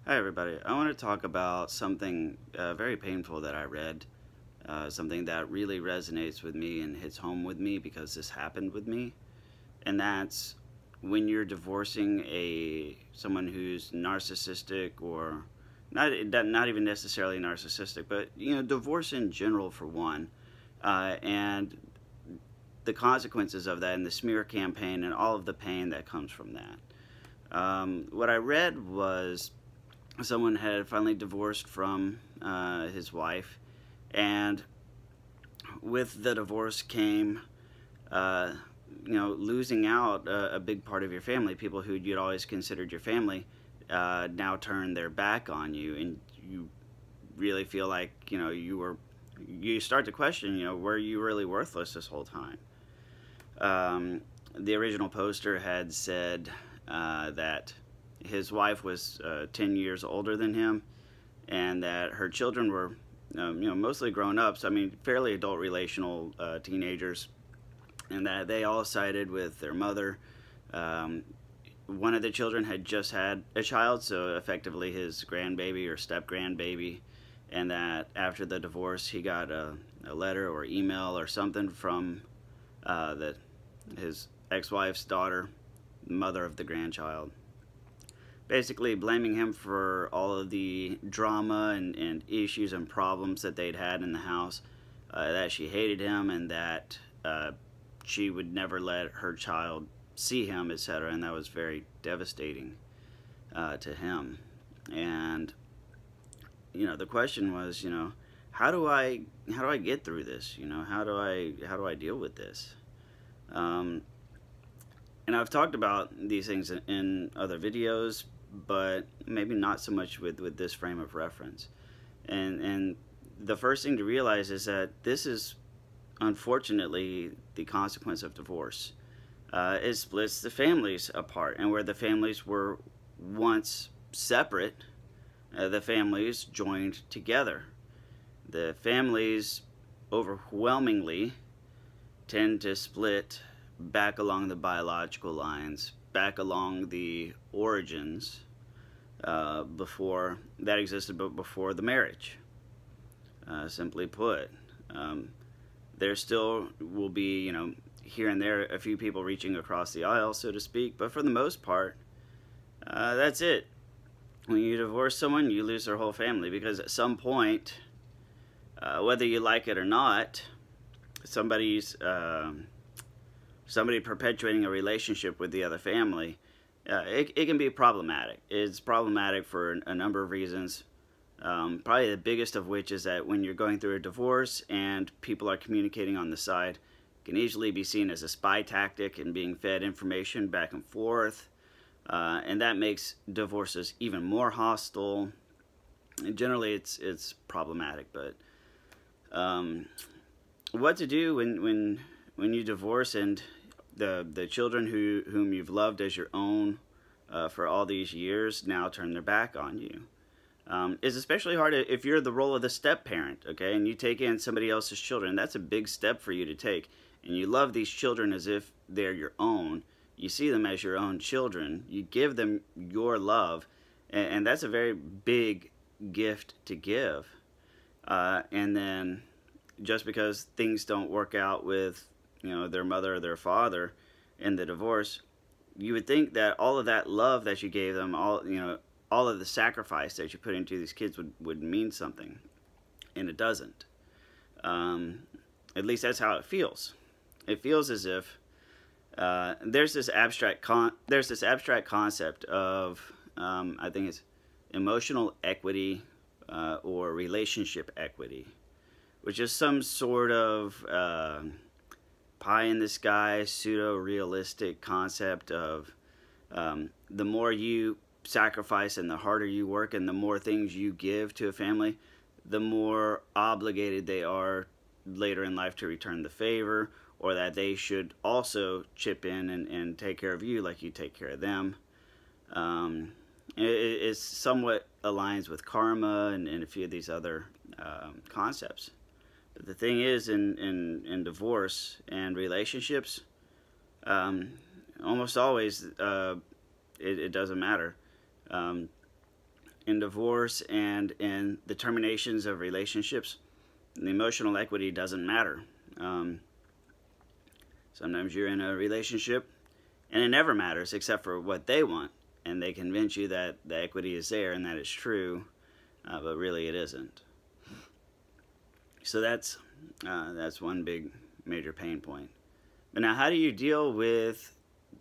Hi everybody. I want to talk about something very painful that I read, something that really resonates with me and hits home with me because this happened with me, and that's when you're divorcing someone who's narcissistic or not even necessarily narcissistic, but divorce in general for one, and the consequences of that and the smear campaign and all of the pain that comes from that. What I read was someone had finally divorced from his wife, and with the divorce came losing out a big part of your family. People who you'd always considered your family now turn their back on you, and you really feel like you start to question, were you really worthless this whole time? The original poster had said that his wife was 10 years older than him, and that her children were mostly grown ups. I mean, fairly adult relational teenagers, and that they all sided with their mother. One of the children had just had a child, so effectively his grandbaby or step grandbaby, and that after the divorce he got a letter or email or something from his ex-wife's daughter, mother of the grandchild, basically blaming him for all of the drama and issues and problems that they'd had in the house, that she hated him, and that she would never let her child see him, etc. And that was very devastating to him. And the question was, how do I get through this? How do I deal with this? And I've talked about these things in other videos, but maybe not so much with this frame of reference. And the first thing to realize is that this is unfortunately the consequence of divorce. It splits the families apart, and where the families were once separate, the families joined together. The families overwhelmingly tend to split back along the biological lines, back along the origins, before that existed, but before the marriage. Simply put, there still will be, here and there, a few people reaching across the aisle, so to speak, but for the most part, that's it. When you divorce someone, you lose their whole family, because at some point, whether you like it or not, somebody perpetuating a relationship with the other family, it can be problematic. It's problematic for a number of reasons. Probably the biggest of which is that when you're going through a divorce and people are communicating on the side, it can easily be seen as a spy tactic and being fed information back and forth. And that makes divorces even more hostile. And generally it's problematic, but what to do when you divorce and the children whom you've loved as your own for all these years now turn their back on you. It's especially hard if you're the role of the step-parent, okay, and you take in somebody else's children. That's a big step for you to take, and you love these children as if they're your own. You see them as your own children. You give them your love, and that's a very big gift to give. And then just because things don't work out with their mother or their father in the divorce, you would think that all of that love that you gave them, all of the sacrifice that you put into these kids would mean something, and it doesn't. At least that's how it feels. It feels as if there's this abstract concept of I think it's emotional equity or relationship equity, which is some sort of pie-in-the-sky, pseudo-realistic concept of the more you sacrifice and the harder you work and the more things you give to a family, the more obligated they are later in life to return the favor, or that they should also chip in and take care of you like you take care of them. It somewhat aligns with karma and a few of these other concepts. But the thing is, in divorce and relationships, almost always it doesn't matter. in divorce and in the terminations of relationships, the emotional equity doesn't matter. Sometimes you're in a relationship and it never matters except for what they want, and they convince you that the equity is there and that it's true, but really it isn't. So that's one big major pain point. But now, how do you deal with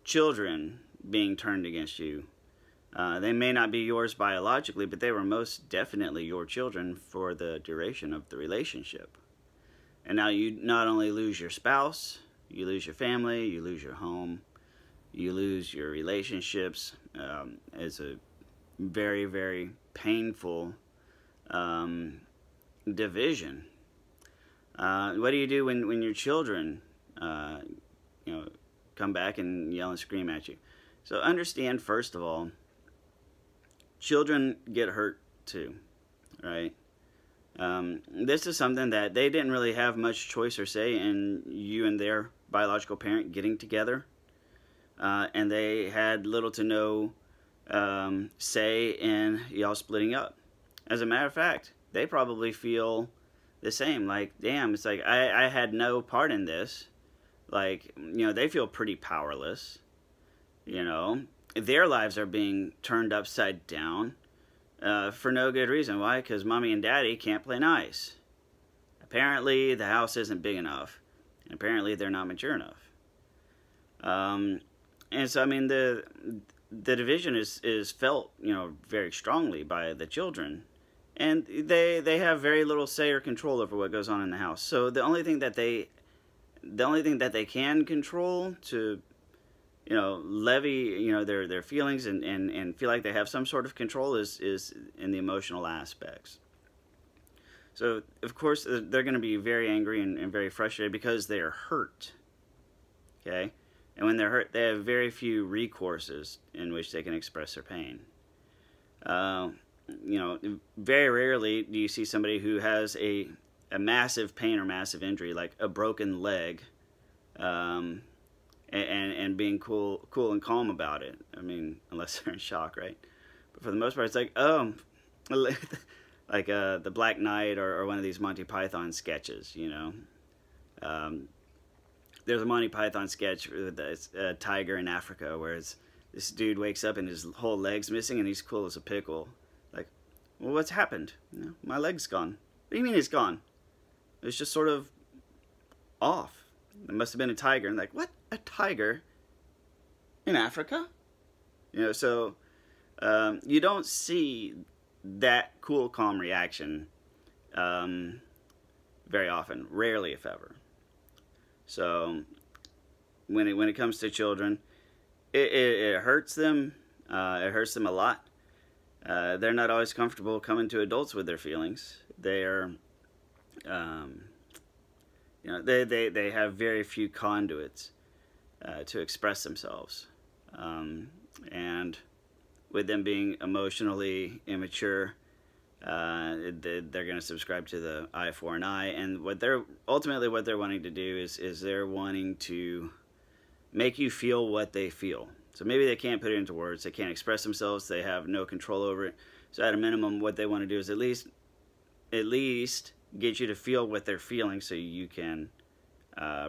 children being turned against you? They may not be yours biologically, but they were most definitely your children for the duration of the relationship. And now you not only lose your spouse, you lose your family, you lose your home, you lose your relationships. It's a very, very painful division. What do you do when your children, come back and yell and scream at you? So understand, first of all, children get hurt too, right? This is something that they didn't really have much choice or say in you and their biological parent getting together, and they had little to no say in y'all splitting up. As a matter of fact, they probably feel the same, like, damn, it's like I had no part in this. Like, they feel pretty powerless. Their lives are being turned upside down for no good reason. Why? Because mommy and daddy can't play nice. Apparently the house isn't big enough, and apparently they're not mature enough. And so, I mean, the division is felt, very strongly by the children, and they have very little say or control over what goes on in the house. So the only thing that they can control to, levy, their feelings and feel like they have some sort of control is in the emotional aspects. So, of course, they're going to be very angry and very frustrated because they are hurt, okay? And when they're hurt, they have very few recourses in which they can express their pain. Very rarely do you see somebody who has a massive pain or massive injury, like a broken leg, and being cool and calm about it. I mean, unless they're in shock, right? But for the most part, it's like, like the Black Knight or one of these Monty Python sketches, There's a Monty Python sketch with a tiger in Africa where this dude wakes up and his whole leg's missing and he's cool as a pickle. Like, well, what's happened? My leg's gone. What do you mean it's gone? It's just sort of off. It must have been a tiger. And like, what? A tiger in Africa? So you don't see that cool, calm reaction very often. Rarely, if ever. So when it comes to children, it hurts them. It hurts them a lot. They're not always comfortable coming to adults with their feelings. They are, they have very few conduits to express themselves, and with them being emotionally immature, they're going to subscribe to the eye for an eye, and what they're wanting to do is they're wanting to make you feel what they feel. So maybe they can't put it into words, they can't express themselves, they have no control over it. So at a minimum, what they want to do is at least get you to feel what they're feeling, so you can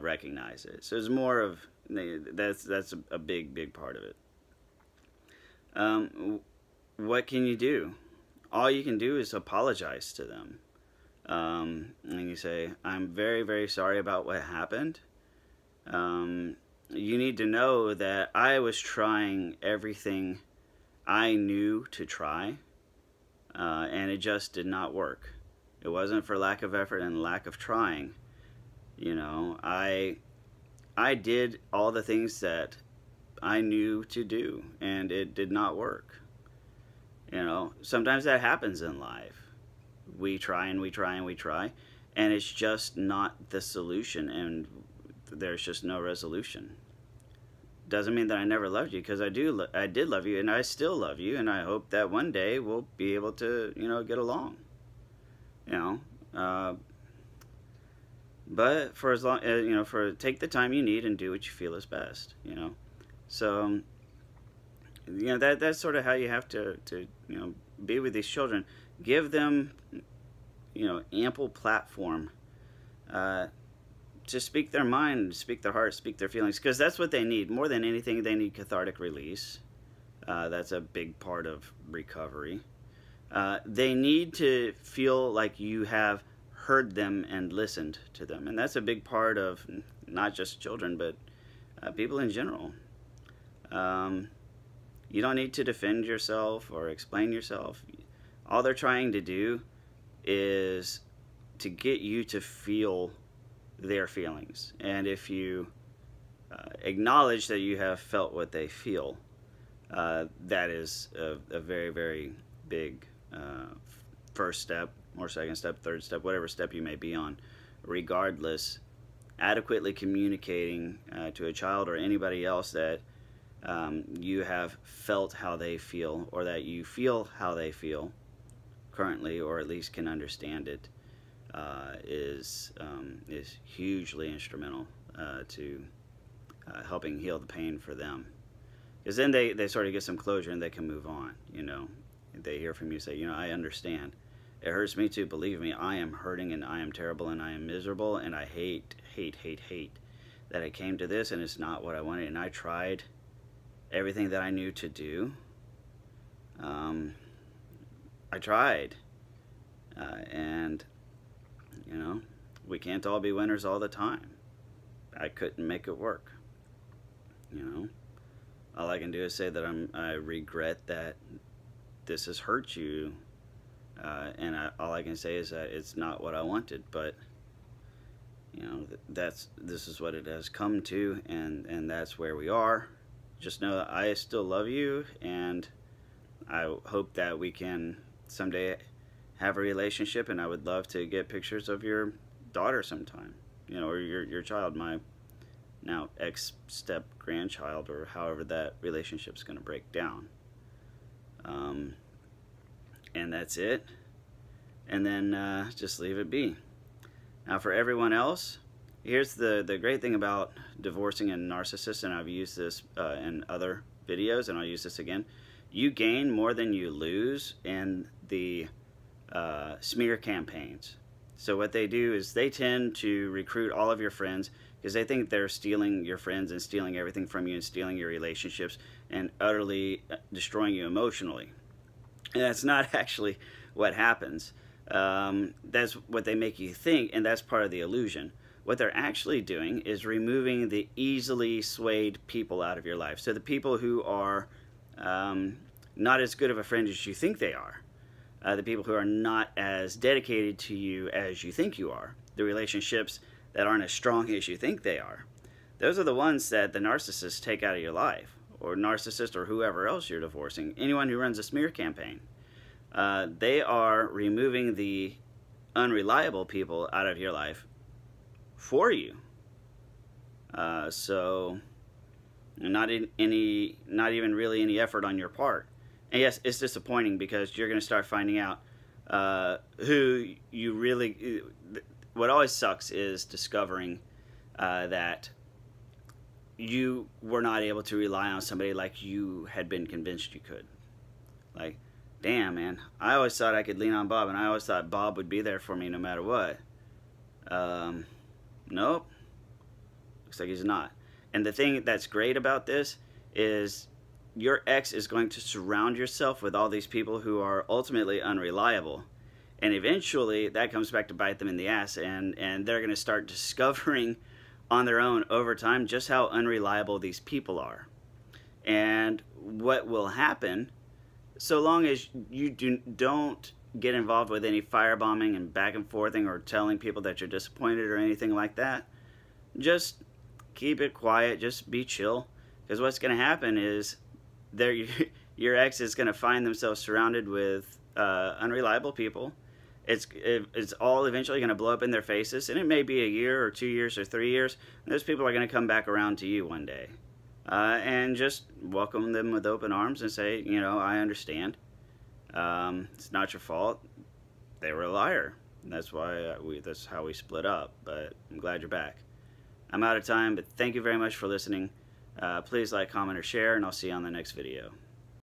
recognize it. So it's more of that's a big part of it. What can you do? All you can do is apologize to them. And you say, I'm very, very sorry about what happened. You need to know that I was trying everything I knew to try, and it just did not work. It wasn't for lack of effort and lack of trying. I did all the things that I knew to do, and it did not work. Sometimes that happens in life. We try and we try and we try, and it's just not the solution, and there's just no resolution. Doesn't mean that I never loved you, because I did love you, and I still love you, and I hope that one day we'll be able to, get along. But for as long, take the time you need and do what you feel is best. So that's sort of how you have to be with these children. Give them ample platform to speak their mind, speak their heart, speak their feelings, because that's what they need. More than anything, they need cathartic release. That's a big part of recovery. They need to feel like you have heard them and listened to them, and that's a big part of not just children, but people in general. You don't need to defend yourself or explain yourself. All they're trying to do is to get you to feel their feelings. And if you acknowledge that you have felt what they feel, that is a very, very big first step, or second step, third step, whatever step you may be on. Regardless, adequately communicating to a child or anybody else that you have felt how they feel, or that you feel how they feel currently, or at least can understand it, is hugely instrumental to helping heal the pain for them. Because then they sort of get some closure and they can move on. They hear from you say, I understand. It hurts me too. Believe me, I am hurting and I am terrible and I am miserable and I hate that I came to this and it's not what I wanted, and I tried everything that I knew to do. I tried, and we can't all be winners all the time. I couldn't make it work. All I can do is say that I regret that this has hurt you, and all I can say is that it's not what I wanted, but this is what it has come to, and that's where we are. Just know that I still love you, and I hope that we can someday have a relationship, and I would love to get pictures of your daughter sometime, or your child, my now ex-step-grandchild, or however that relationship's going to break down. And that's it. And then just leave it be. Now for everyone else, here's the great thing about divorcing a narcissist, and I've used this in other videos, and I'll use this again. You gain more than you lose in the smear campaigns. So what they do is they tend to recruit all of your friends because they think they're stealing your friends and stealing everything from you and stealing your relationships and utterly destroying you emotionally. And that's not actually what happens. That's what they make you think, and that's part of the illusion. What they're actually doing is removing the easily swayed people out of your life. So the people who are not as good of a friend as you think they are, the people who are not as dedicated to you as you think you are, the relationships that aren't as strong as you think they are, those are the ones that the narcissists take out of your life, or narcissist or whoever else you're divorcing, anyone who runs a smear campaign. They are removing the unreliable people out of your life for you. So not even really any effort on your part. And yes, it's disappointing because you're going to start finding out who you really... What always sucks is discovering that you were not able to rely on somebody like you had been convinced you could. Like, damn, man, I always thought I could lean on Bob, and I always thought Bob would be there for me no matter what. Nope. Looks like he's not. And the thing that's great about this is your ex is going to surround yourself with all these people who are ultimately unreliable. And eventually that comes back to bite them in the ass, and they're going to start discovering on their own over time just how unreliable these people are. And what will happen, so long as you don't get involved with any firebombing and back and forthing or telling people that you're disappointed or anything like that, just keep it quiet, just be chill. Because what's going to happen is your ex is going to find themselves surrounded with unreliable people. It's all eventually going to blow up in their faces, and it may be a year or 2 years or 3 years, and those people are going to come back around to you one day. And just welcome them with open arms and say, I understand. It's not your fault. They were a liar. And that's why that's how we split up, but I'm glad you're back. I'm out of time, but thank you very much for listening. Please like, comment, or share, and I'll see you on the next video.